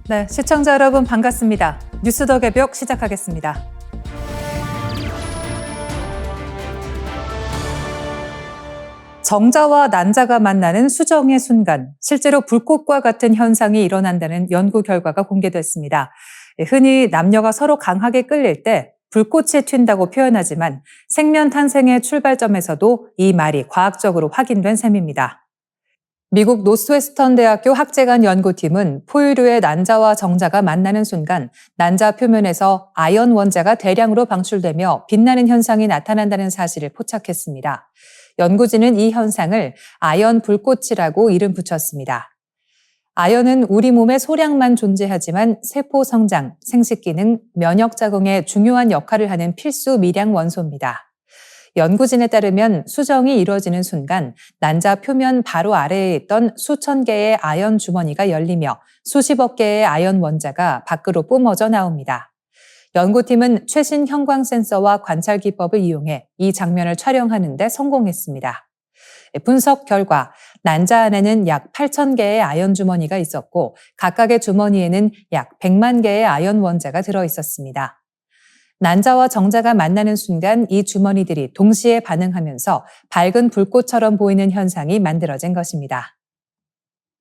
네, 시청자 여러분 반갑습니다. 뉴스 더 개벽 시작하겠습니다. 정자와 난자가 만나는 수정의 순간, 실제로 불꽃과 같은 현상이 일어난다는 연구 결과가 공개됐습니다. 흔히 남녀가 서로 강하게 끌릴 때 불꽃이 튄다고 표현하지만 생명 탄생의 출발점에서도 이 말이 과학적으로 확인된 셈입니다. 미국 노스웨스턴 대학교 학재간 연구팀은 포유류의 난자와 정자가 만나는 순간 난자 표면에서 아연 원자가 대량으로 방출되며 빛나는 현상이 나타난다는 사실을 포착했습니다. 연구진은 이 현상을 아연 불꽃이라고 이름 붙였습니다. 아연은 우리 몸에 소량만 존재하지만 세포 성장, 생식 기능, 면역 작용에 중요한 역할을 하는 필수 미량 원소입니다. 연구진에 따르면 수정이 이루어지는 순간 난자 표면 바로 아래에 있던 수천 개의 아연 주머니가 열리며 수십억 개의 아연 원자가 밖으로 뿜어져 나옵니다. 연구팀은 최신 형광 센서와 관찰 기법을 이용해 이 장면을 촬영하는 데 성공했습니다. 분석 결과 난자 안에는 약 8천 개의 아연 주머니가 있었고 각각의 주머니에는 약 100만 개의 아연 원자가 들어 있었습니다. 난자와 정자가 만나는 순간 이 주머니들이 동시에 반응하면서 밝은 불꽃처럼 보이는 현상이 만들어진 것입니다.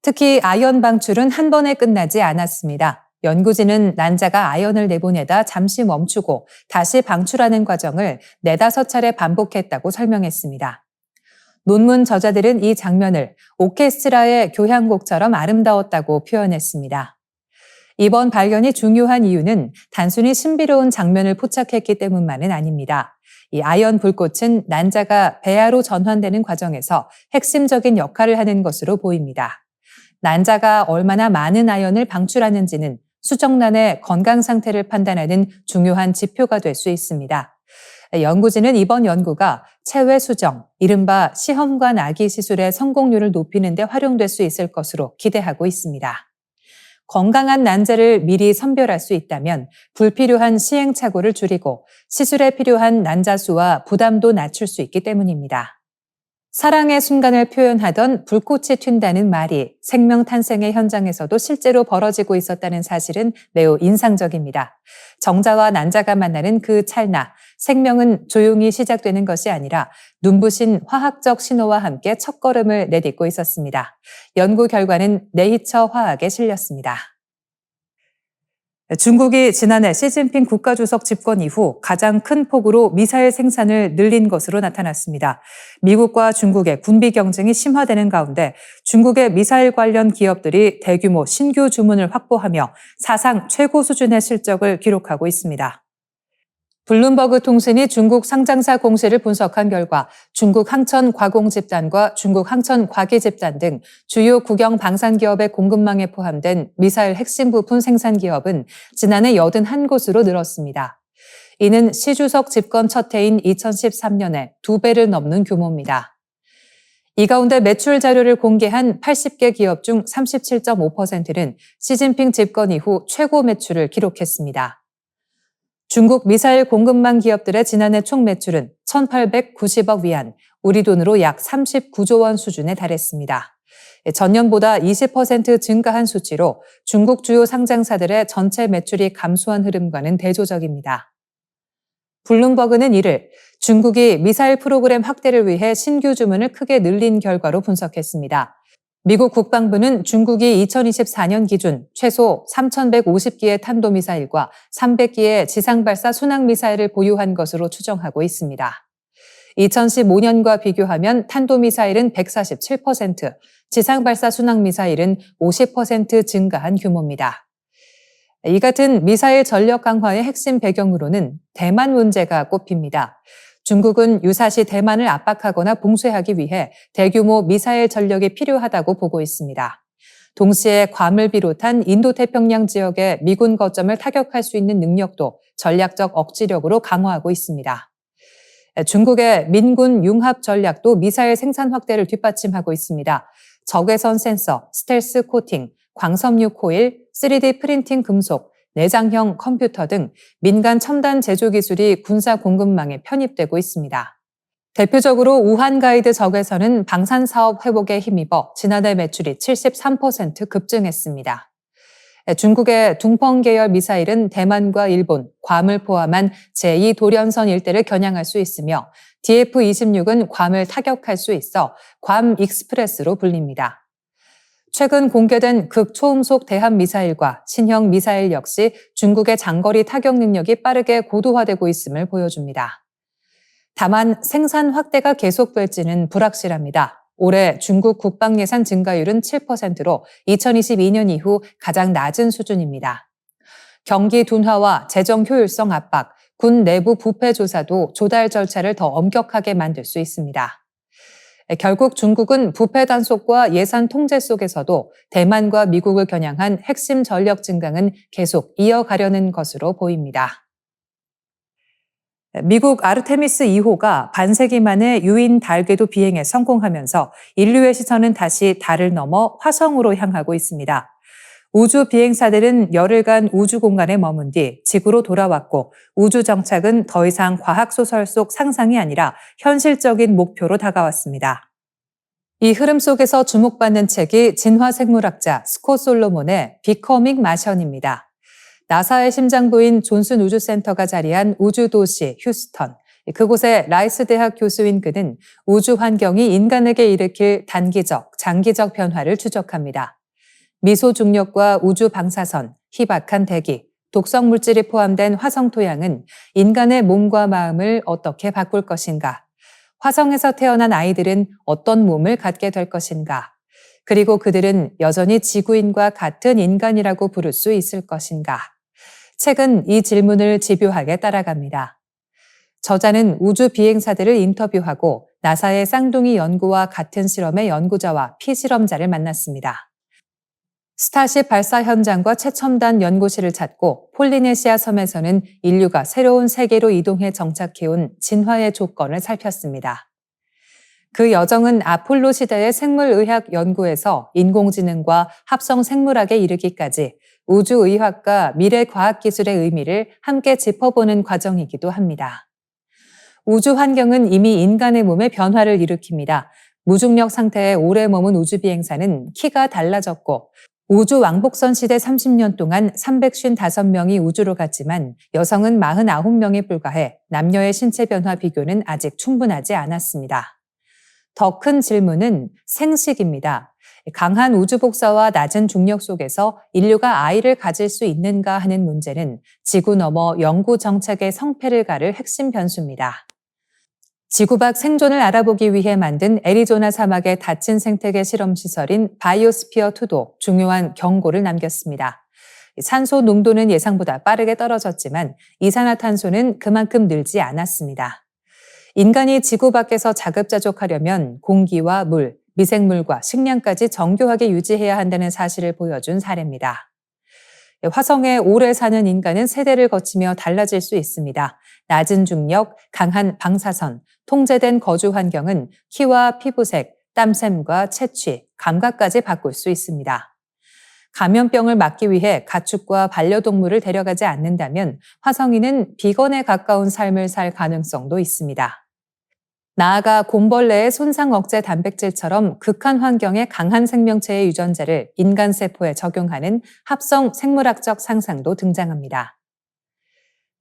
특히 아연 방출은 한 번에 끝나지 않았습니다. 연구진은 난자가 아연을 내보내다 잠시 멈추고 다시 방출하는 과정을 4-5차례 반복했다고 설명했습니다. 논문 저자들은 이 장면을 오케스트라의 교향곡처럼 아름다웠다고 표현했습니다. 이번 발견이 중요한 이유는 단순히 신비로운 장면을 포착했기 때문만은 아닙니다. 이 아연 불꽃은 난자가 배아로 전환되는 과정에서 핵심적인 역할을 하는 것으로 보입니다. 난자가 얼마나 많은 아연을 방출하는지는 수정란의 건강 상태를 판단하는 중요한 지표가 될 수 있습니다. 연구진은 이번 연구가 체외 수정, 이른바 시험관 아기 시술의 성공률을 높이는 데 활용될 수 있을 것으로 기대하고 있습니다. 건강한 난자를 미리 선별할 수 있다면 불필요한 시행착오를 줄이고 시술에 필요한 난자 수와 부담도 낮출 수 있기 때문입니다. 사랑의 순간을 표현하던 불꽃이 튄다는 말이 생명 탄생의 현장에서도 실제로 벌어지고 있었다는 사실은 매우 인상적입니다. 정자와 난자가 만나는 그 찰나, 생명은 조용히 시작되는 것이 아니라 눈부신 화학적 신호와 함께 첫걸음을 내딛고 있었습니다. 연구 결과는 네이처 화학에 실렸습니다. 중국이 지난해 시진핑 국가주석 집권 이후 가장 큰 폭으로 미사일 생산을 늘린 것으로 나타났습니다. 미국과 중국의 군비 경쟁이 심화되는 가운데 중국의 미사일 관련 기업들이 대규모 신규 주문을 확보하며 사상 최고 수준의 실적을 기록하고 있습니다. 블룸버그 통신이 중국 상장사 공시를 분석한 결과 중국 항천 과공 집단과 중국 항천 과기 집단 등 주요 국영 방산 기업의 공급망에 포함된 미사일 핵심 부품 생산 기업은 지난해 81곳으로 늘었습니다. 이는 시 주석 집권 첫 해인 2013년에 2배를 넘는 규모입니다. 이 가운데 매출 자료를 공개한 80개 기업 중 37.5%는 시진핑 집권 이후 최고 매출을 기록했습니다. 중국 미사일 공급망 기업들의 지난해 총 매출은 1,890억 위안, 우리 돈으로 약 39조 원 수준에 달했습니다. 전년보다 20% 증가한 수치로 중국 주요 상장사들의 전체 매출이 감소한 흐름과는 대조적입니다. 블룸버그는 이를 중국이 미사일 프로그램 확대를 위해 신규 주문을 크게 늘린 결과로 분석했습니다. 미국 국방부는 중국이 2024년 기준 최소 3,150기의 탄도미사일과 300기의 지상발사 순항미사일을 보유한 것으로 추정하고 있습니다. 2015년과 비교하면 탄도미사일은 147%, 지상발사 순항미사일은 50% 증가한 규모입니다. 이 같은 미사일 전력 강화의 핵심 배경으로는 대만 문제가 꼽힙니다. 중국은 유사시 대만을 압박하거나 봉쇄하기 위해 대규모 미사일 전력이 필요하다고 보고 있습니다. 동시에 괌을 비롯한 인도태평양 지역의 미군 거점을 타격할 수 있는 능력도 전략적 억지력으로 강화하고 있습니다. 중국의 민군 융합 전략도 미사일 생산 확대를 뒷받침하고 있습니다. 적외선 센서, 스텔스 코팅, 광섬유 코일, 3D 프린팅 금속, 내장형 컴퓨터 등 민간 첨단 제조 기술이 군사 공급망에 편입되고 있습니다. 대표적으로 우한 가이드 적외선은 방산 사업 회복에 힘입어 지난해 매출이 73% 급증했습니다. 중국의 둥펑 계열 미사일은 대만과 일본, 괌을 포함한 제2도련선 일대를 겨냥할 수 있으며 DF-26은 괌을 타격할 수 있어 괌 익스프레스로 불립니다. 최근 공개된 극초음속 대함 미사일과 신형 미사일 역시 중국의 장거리 타격 능력이 빠르게 고도화되고 있음을 보여줍니다. 다만 생산 확대가 계속될지는 불확실합니다. 올해 중국 국방 예산 증가율은 7%로 2022년 이후 가장 낮은 수준입니다. 경기 둔화와 재정 효율성 압박, 군 내부 부패 조사도 조달 절차를 더 엄격하게 만들 수 있습니다. 결국 중국은 부패 단속과 예산 통제 속에서도 대만과 미국을 겨냥한 핵심 전력 증강은 계속 이어가려는 것으로 보입니다. 미국 아르테미스 2호가 반세기 만에 유인 달 궤도 비행에 성공하면서 인류의 시선은 다시 달을 넘어 화성으로 향하고 있습니다. 우주 비행사들은 열흘간 우주 공간에 머문 뒤 지구로 돌아왔고 우주 정착은 더 이상 과학소설 속 상상이 아니라 현실적인 목표로 다가왔습니다. 이 흐름 속에서 주목받는 책이 진화생물학자 스콧 솔로몬의 비커밍 마션입니다. 나사의 심장부인 존슨 우주센터가 자리한 우주도시 휴스턴, 그곳의 라이스 대학 교수인 그는 우주 환경이 인간에게 일으킬 단기적, 장기적 변화를 추적합니다. 미소 중력과 우주 방사선, 희박한 대기, 독성 물질이 포함된 화성 토양은 인간의 몸과 마음을 어떻게 바꿀 것인가? 화성에서 태어난 아이들은 어떤 몸을 갖게 될 것인가? 그리고 그들은 여전히 지구인과 같은 인간이라고 부를 수 있을 것인가? 책은 이 질문을 집요하게 따라갑니다. 저자는 우주 비행사들을 인터뷰하고 나사의 쌍둥이 연구와 같은 실험의 연구자와 피실험자를 만났습니다. 스타쉽 발사 현장과 최첨단 연구실을 찾고 폴리네시아 섬에서는 인류가 새로운 세계로 이동해 정착해온 진화의 조건을 살폈습니다. 그 여정은 아폴로 시대의 생물의학 연구에서 인공지능과 합성 생물학에 이르기까지 우주의학과 미래과학기술의 의미를 함께 짚어보는 과정이기도 합니다. 우주 환경은 이미 인간의 몸에 변화를 일으킵니다. 무중력 상태에 오래 머문 우주비행사는 키가 달라졌고 우주 왕복선 시대 30년 동안 355명이 우주로 갔지만 여성은 49명에 불과해 남녀의 신체 변화 비교는 아직 충분하지 않았습니다. 더 큰 질문은 생식입니다. 강한 우주 복사와 낮은 중력 속에서 인류가 아이를 가질 수 있는가 하는 문제는 지구 너머 영구 정착의 성패를 가를 핵심 변수입니다. 지구 밖 생존을 알아보기 위해 만든 애리조나 사막의 닫힌 생태계 실험시설인 바이오스피어2도 중요한 경고를 남겼습니다. 산소 농도는 예상보다 빠르게 떨어졌지만 이산화탄소는 그만큼 늘지 않았습니다. 인간이 지구 밖에서 자급자족하려면 공기와 물, 미생물과 식량까지 정교하게 유지해야 한다는 사실을 보여준 사례입니다. 화성에 오래 사는 인간은 세대를 거치며 달라질 수 있습니다. 낮은 중력, 강한 방사선, 통제된 거주 환경은 키와 피부색, 땀샘과 채취, 감각까지 바꿀 수 있습니다. 감염병을 막기 위해 가축과 반려동물을 데려가지 않는다면 화성인은 비건에 가까운 삶을 살 가능성도 있습니다. 나아가 곰벌레의 손상 억제 단백질처럼 극한 환경에 강한 생명체의 유전자를 인간 세포에 적용하는 합성 생물학적 상상도 등장합니다.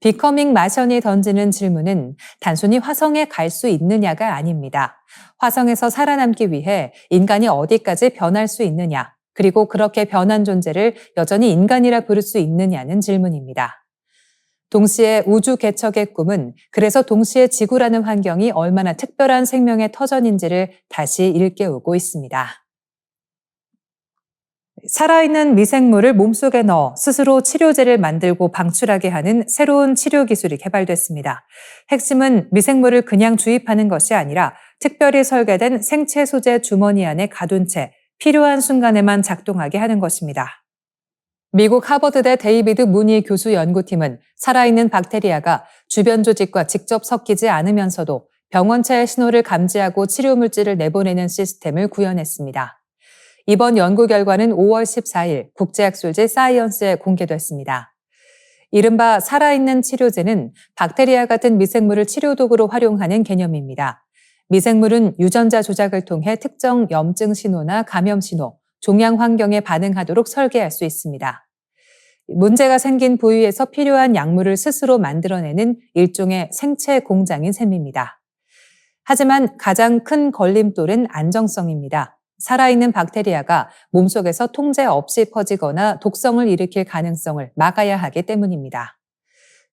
비커밍 마션이 던지는 질문은 단순히 화성에 갈 수 있느냐가 아닙니다. 화성에서 살아남기 위해 인간이 어디까지 변할 수 있느냐, 그리고 그렇게 변한 존재를 여전히 인간이라 부를 수 있느냐는 질문입니다. 동시에 우주 개척의 꿈은 그래서 동시에 지구라는 환경이 얼마나 특별한 생명의 터전인지를 다시 일깨우고 있습니다. 살아있는 미생물을 몸속에 넣어 스스로 치료제를 만들고 방출하게 하는 새로운 치료 기술이 개발됐습니다. 핵심은 미생물을 그냥 주입하는 것이 아니라 특별히 설계된 생체 소재 주머니 안에 가둔 채 필요한 순간에만 작동하게 하는 것입니다. 미국 하버드대 데이비드 무니 교수 연구팀은 살아있는 박테리아가 주변 조직과 직접 섞이지 않으면서도 병원체의 신호를 감지하고 치료 물질을 내보내는 시스템을 구현했습니다. 이번 연구 결과는 5월 14일 국제학술지 사이언스에 공개됐습니다. 이른바 살아있는 치료제는 박테리아 같은 미생물을 치료도구로 활용하는 개념입니다. 미생물은 유전자 조작을 통해 특정 염증 신호나 감염 신호, 종양 환경에 반응하도록 설계할 수 있습니다. 문제가 생긴 부위에서 필요한 약물을 스스로 만들어내는 일종의 생체 공장인 셈입니다. 하지만 가장 큰 걸림돌은 안정성입니다. 살아있는 박테리아가 몸속에서 통제 없이 퍼지거나 독성을 일으킬 가능성을 막아야 하기 때문입니다.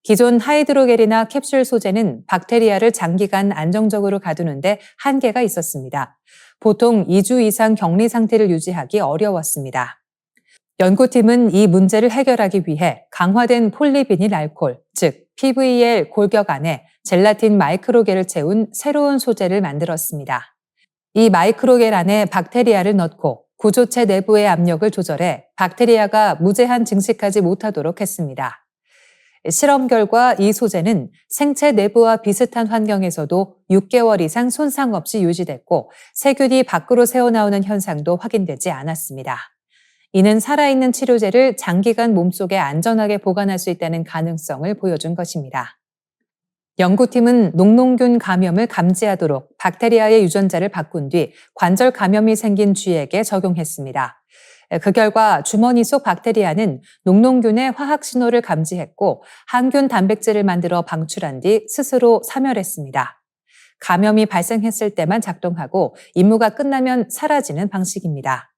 기존 하이드로겔이나 캡슐 소재는 박테리아를 장기간 안정적으로 가두는데 한계가 있었습니다. 보통 2주 이상 격리 상태를 유지하기 어려웠습니다. 연구팀은 이 문제를 해결하기 위해 강화된 폴리비닐 알코올, 즉 PVL 골격 안에 젤라틴 마이크로겔을 채운 새로운 소재를 만들었습니다. 이 마이크로겔 안에 박테리아를 넣고 구조체 내부의 압력을 조절해 박테리아가 무제한 증식하지 못하도록 했습니다. 실험 결과 이 소재는 생체 내부와 비슷한 환경에서도 6개월 이상 손상 없이 유지됐고 세균이 밖으로 새어나오는 현상도 확인되지 않았습니다. 이는 살아있는 치료제를 장기간 몸속에 안전하게 보관할 수 있다는 가능성을 보여준 것입니다. 연구팀은 녹농균 감염을 감지하도록 박테리아의 유전자를 바꾼 뒤 관절 감염이 생긴 쥐에게 적용했습니다. 그 결과 주머니 속 박테리아는 녹농균의 화학 신호를 감지했고 항균 단백질을 만들어 방출한 뒤 스스로 사멸했습니다. 감염이 발생했을 때만 작동하고 임무가 끝나면 사라지는 방식입니다.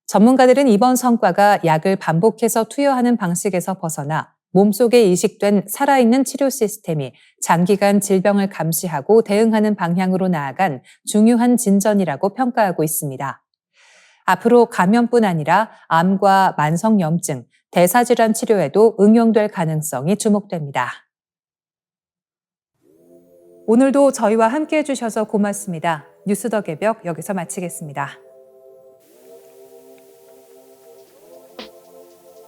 전문가들은 이번 성과가 약을 반복해서 투여하는 방식에서 벗어나 몸속에 이식된 살아있는 치료 시스템이 장기간 질병을 감시하고 대응하는 방향으로 나아간 중요한 진전이라고 평가하고 있습니다. 앞으로 감염뿐 아니라 암과 만성염증, 대사질환 치료에도 응용될 가능성이 주목됩니다. 오늘도 저희와 함께해 주셔서 고맙습니다. 뉴스 더 개벽 여기서 마치겠습니다.